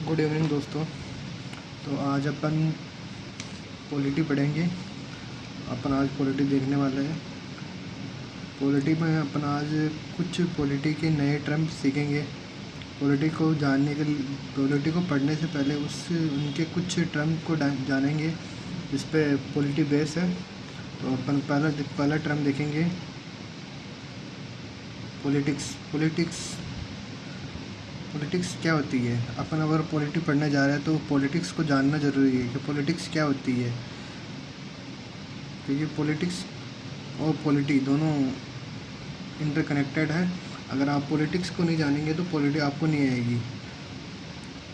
Good evening दोस्तों। तो आज अपन पॉलिटी पढ़ेंगे। अपन आज पॉलिटी देखने वाले हैं। पॉलिटी में अपन आज कुछ पॉलिटी के नए टर्म सीखेंगे। पॉलिटी को जानने के लिए, पॉलिटी को पढ़ने से पहले उनके कुछ टर्म को जानेंगे जिस पे पॉलिटी बेस है। तो अपन पहला टर्म देखेंगे पॉलिटिक्स क्या होती है। अपन अगर पॉलिटी पढ़ने जा रहे हैं तो पॉलिटिक्स को जानना ज़रूरी है कि पॉलिटिक्स क्या होती है, क्योंकि पॉलिटिक्स और पॉलिटी दोनों इंटरकनेक्टेड है। अगर आप पॉलिटिक्स को नहीं जानेंगे तो पॉलिटी आपको नहीं आएगी।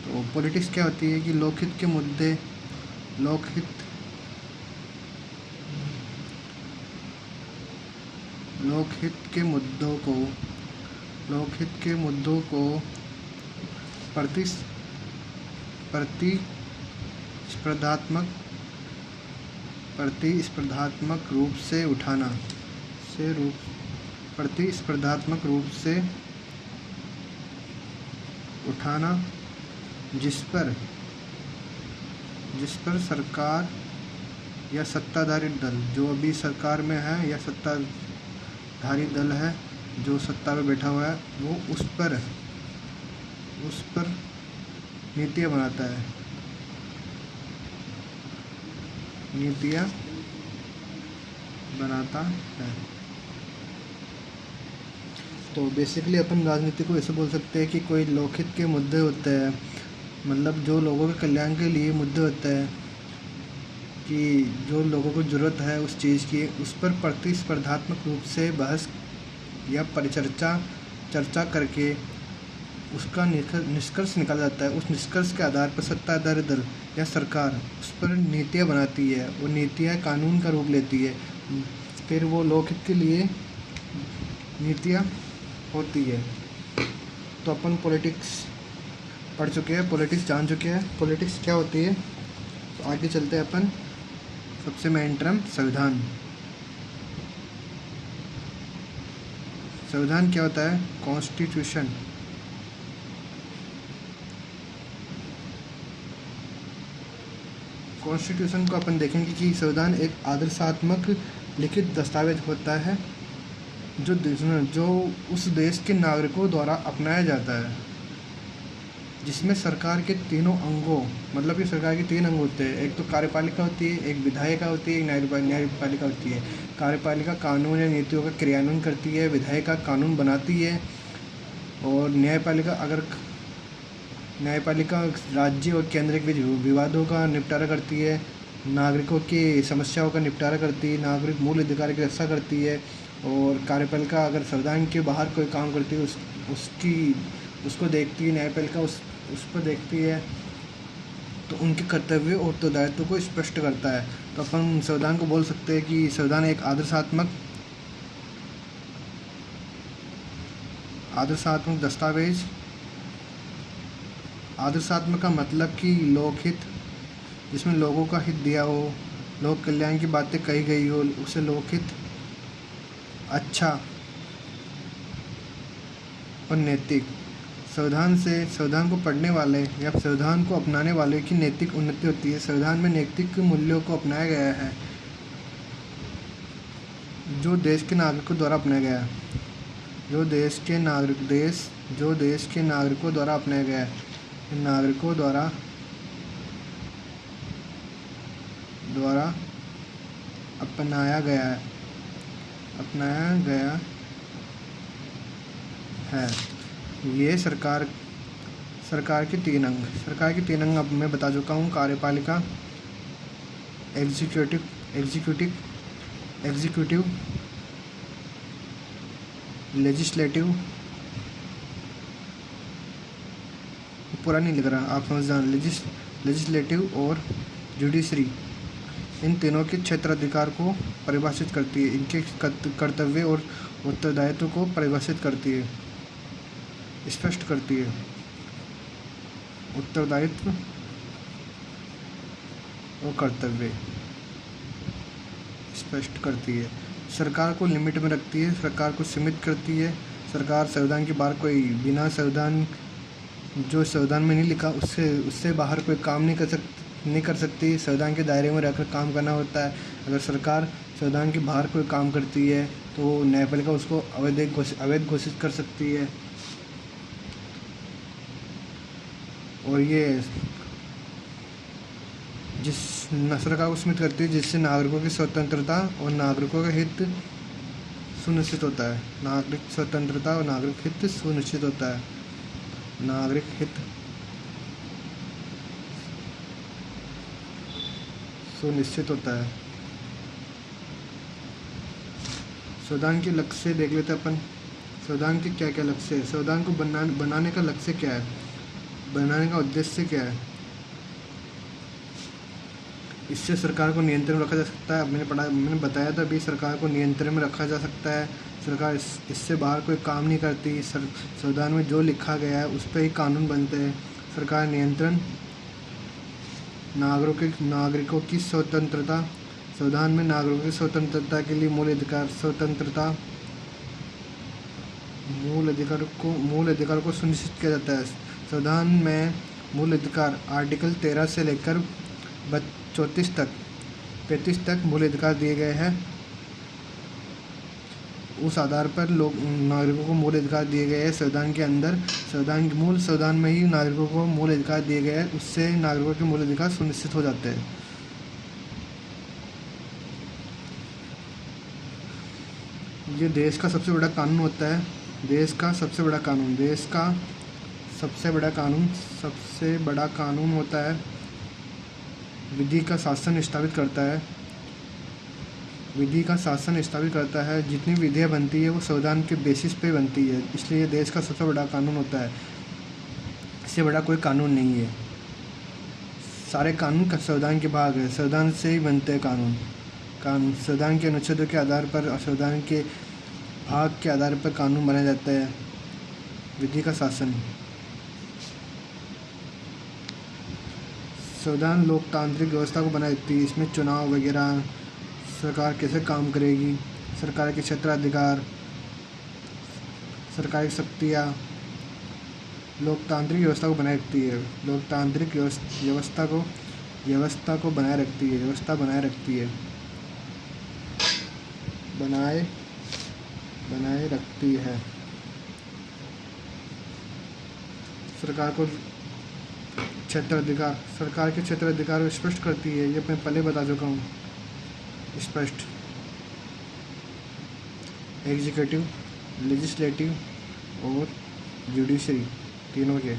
तो पॉलिटिक्स क्या होती है कि लोकहित के मुद्दे, लोकहित के मुद्दों को प्रतिस्पर्धात्मक रूप से उठाना, जिस पर सरकार या सत्ताधारी दल, जो अभी सरकार में है, या सत्ताधारी दल है जो सत्ता पे बैठा हुआ है, वो उस पर नीतियाँ बनाता है। तो बेसिकली अपन राजनीति को ऐसे बोल सकते हैं कि कोई लोकहित के मुद्दे होते हैं, मतलब जो लोगों के कल्याण के लिए मुद्दे होते हैं, कि जो लोगों को ज़रूरत है उस चीज़ की, उस पर प्रतिस्पर्धात्मक रूप से बहस या चर्चा करके उसका निष्कर्ष निकाला जाता है। उस निष्कर्ष के आधार पर सत्ताधारी दल या सरकार उस पर नीतियाँ बनाती है। वो नीतियाँ कानून का रूप लेती है, फिर वो लोकहित के लिए नीतियाँ होती है। तो अपन पॉलिटिक्स पढ़ चुके हैं, पॉलिटिक्स जान चुके हैं, पॉलिटिक्स क्या होती है। तो आगे चलते हैं अपन। सबसे मेन टर्म संविधान। संविधान क्या होता है? कॉन्स्टिट्यूशन। कॉन्स्टिट्यूशन को अपन देखेंगे कि संविधान एक आदर्शात्मक लिखित दस्तावेज होता है जो उस देश के नागरिकों द्वारा अपनाया जाता है, जिसमें सरकार के तीनों अंगों, मतलब कि सरकार के 3 अंग होते हैं। एक तो कार्यपालिका होती है, एक विधायिका होती है, एक न्यायपालिका होती है। कार्यपालिका कानून या नीतियों का क्रियान्वयन करती है, विधायिका कानून बनाती है, और न्यायपालिका राज्य और केंद्र के बीच विवादों का निपटारा करती है, नागरिकों की समस्याओं का निपटारा करती है, नागरिक मूल अधिकार की रक्षा करती है। और कार्यपालिका अगर संविधान के बाहर कोई काम करती है उसको देखती है, न्यायपालिका उस पर देखती है। तो उनके कर्तव्य और उत्तरदायित्व को स्पष्ट करता है। तो अपन संविधान को बोल सकते हैं कि संविधान एक आदर्शात्मक दस्तावेज। आदर्शात्मक का मतलब कि लोकहित, जिसमें लोगों का हित दिया हो, लोक कल्याण की बातें कही गई हो, उसे लोकहित। अच्छा और नैतिक। संविधान को पढ़ने वाले या संविधान को अपनाने वाले की नैतिक उन्नति होती है। संविधान में नैतिक मूल्यों को अपनाया गया है जो देश के नागरिकों द्वारा अपनाया गया है। जो देश के नागरिकों द्वारा अपनाया गया है, नागरिकों द्वारा अपनाया गया है। ये सरकार के 3 अंग अब मैं बता चुका हूँ। कार्यपालिका, एग्जीक्यूटिव, लेजिस्लेटिव, पूरा नहीं लिख रहा, आप समझ जान। लेजिस्लेटिव और जुडिशरी, इन तीनों के क्षेत्राधिकार को परिभाषित करती है, इनके कर्तव्य और उत्तरदायित्व को परिभाषित करती है, स्पष्ट करती है। उत्तरदायित्व और कर्तव्य स्पष्ट करती है। सरकार को लिमिट में रखती है, सरकार को सीमित करती है। सरकार संविधान के बाहर कोई बिना संविधान जो संविधान में नहीं लिखा उससे उससे बाहर कोई काम नहीं कर सकती। संविधान के दायरे में रहकर काम करना होता है। अगर सरकार संविधान के बाहर कोई काम करती है तो न्यायपालिका उसको अवैध घोषित कर सकती है। और ये जिस सरकार को सीमित करती है जिससे नागरिकों की स्वतंत्रता और नागरिकों का हित सुनिश्चित होता है। नागरिक स्वतंत्रता और नागरिक हित सुनिश्चित होता है। नागरिक हित सुनिश्चित होता है। संविधान के लक्ष्य देख लेते हैं अपन। संविधान के क्या क्या लक्ष्य है। संविधान को बनाने का लक्ष्य क्या है, बनाने का उद्देश्य क्या है। इससे सरकार को नियंत्रण में रखा जा सकता है। मैंने बताया था अभी, सरकार को नियंत्रण में रखा जा सकता है। सरकार इससे बाहर कोई काम नहीं करती। संविधान में जो लिखा गया है उस पर ही कानून बनते हैं। सरकार नियंत्रण, नागरिकों की स्वतंत्रता। संविधान में नागरिकों की स्वतंत्रता के लिए मूल अधिकार, स्वतंत्रता, मूल अधिकार को सुनिश्चित किया जाता है। संविधान में मूल अधिकार आर्टिकल 13 से लेकर 35 तक मूल अधिकार दिए गए हैं। उस आधार पर नागरिकों को मूल अधिकार दिए गए हैं संविधान के अंदर। संविधान में ही नागरिकों को मूल अधिकार दिए गए हैं। उससे नागरिकों के मूल अधिकार सुनिश्चित हो जाते हैं। ये देश का सबसे बड़ा कानून होता है। देश का सबसे बड़ा कानून होता है। विधि का शासन स्थापित करता है। जितनी विधियाँ बनती है वो संविधान के बेसिस पे बनती है, इसलिए देश का सबसे बड़ा कानून होता है। इससे बड़ा कोई कानून नहीं है। सारे कानून संविधान के भाग है। संविधान से ही बनते हैं कानून। संविधान के अनुच्छेदों के आधार पर, संविधान के भाग के आधार पर कानून बनाया जाता है। विधि का शासन। संविधान लोकतांत्रिक व्यवस्था को बनाए रखती है। इसमें चुनाव वगैरह, सरकार कैसे काम करेगी, सरकार के क्षेत्राधिकार, सरकार की शक्तियाँ, लोकतांत्रिक व्यवस्था को बनाए रखती है। लोकतांत्रिक व्यवस्था को बनाए रखती है। सरकार के क्षेत्राधिकार को स्पष्ट करती है। ये मैं पहले बता चुका हूँ। स्पष्ट एग्जीक्यूटिव, लेजिस्लेटिव और जुडिशरी तीनों के।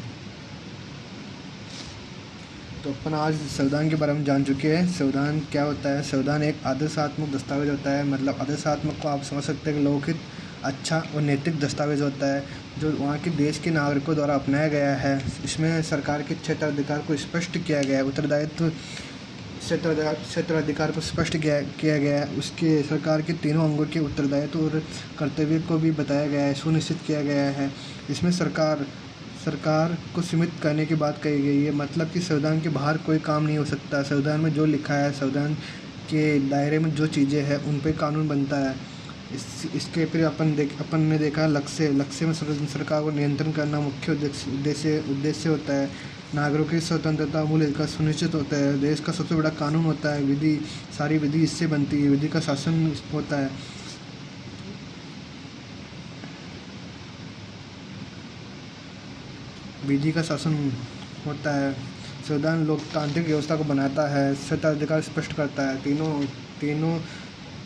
तो अपन आज संविधान के बारे में जान चुके हैं। संविधान क्या होता है। संविधान एक आदर्शात्मक दस्तावेज होता है। मतलब आदर्शात्मक को आप समझ सकते हैं कि लोकहित, अच्छा और नैतिक दस्तावेज होता है जो वहाँ के देश के नागरिकों द्वारा अपनाया गया है। इसमें सरकार के क्षेत्राधिकार को स्पष्ट किया गया है। उत्तरदायित्व क्षेत्राधिकार को स्पष्ट किया गया है। उसके सरकार के तीनों अंगों के उत्तरदायित्व और कर्तव्य को भी बताया गया है, सुनिश्चित किया गया है। इसमें सरकार को सीमित करने की बात कही गई है। मतलब कि संविधान के बाहर कोई काम नहीं हो सकता। संविधान में जो लिखा है, संविधान के दायरे में जो चीज़ें हैं उन पर कानून बनता है। इसके फिर अपन ने देखा लक्ष्य में सरकार को नियंत्रण करना मुख्य उद्देश्य होता है। नागरिकों की स्वतंत्रता, मूल अधिकार सुनिश्चित होता है। देश का सबसे बड़ा कानून होता है। सारी विधि इससे बनती है। विधि का शासन होता है। संविधान लोकतांत्रिक व्यवस्था को बनाता है, क्षेत्राधिकार स्पष्ट करता है। तीनों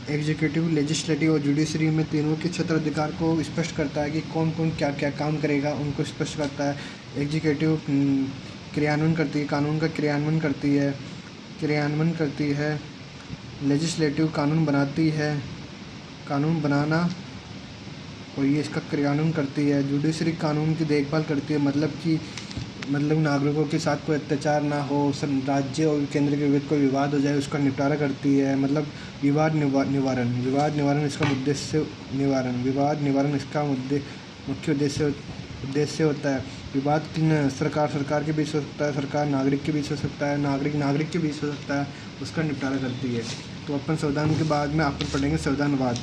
एग्जीक्यूटिव, लेजिस्लेटिव और जुडिशरी में तीनों के क्षेत्राधिकार को स्पष्ट करता है कि कौन कौन क्या क्या काम करेगा, उनको स्पष्ट करता है। एग्जीक्यूटिव क्रियान्वयन करती है, कानून का क्रियान्वयन करती है। लेजिस्लेटिव कानून बनाती है, कानून बनाना, और ये इसका क्रियान्वयन करती है। जुडिशरी कानून की देखभाल करती है। मतलब नागरिकों के साथ कोई अत्याचार ना हो, राज्य और केंद्र के बीच कोई विवाद हो जाए उसका निपटारा करती है। मतलब विवाद निवारण इसका मुख्य उद्देश्य होता है। विवाद सरकार के बीच हो सकता है, सरकार नागरिक के बीच हो सकता है, नागरिक के बीच हो सकता है, उसका निपटारा करती है। तो अपन संविधान के बाद में अपन पढ़ेंगे संविधानवाद।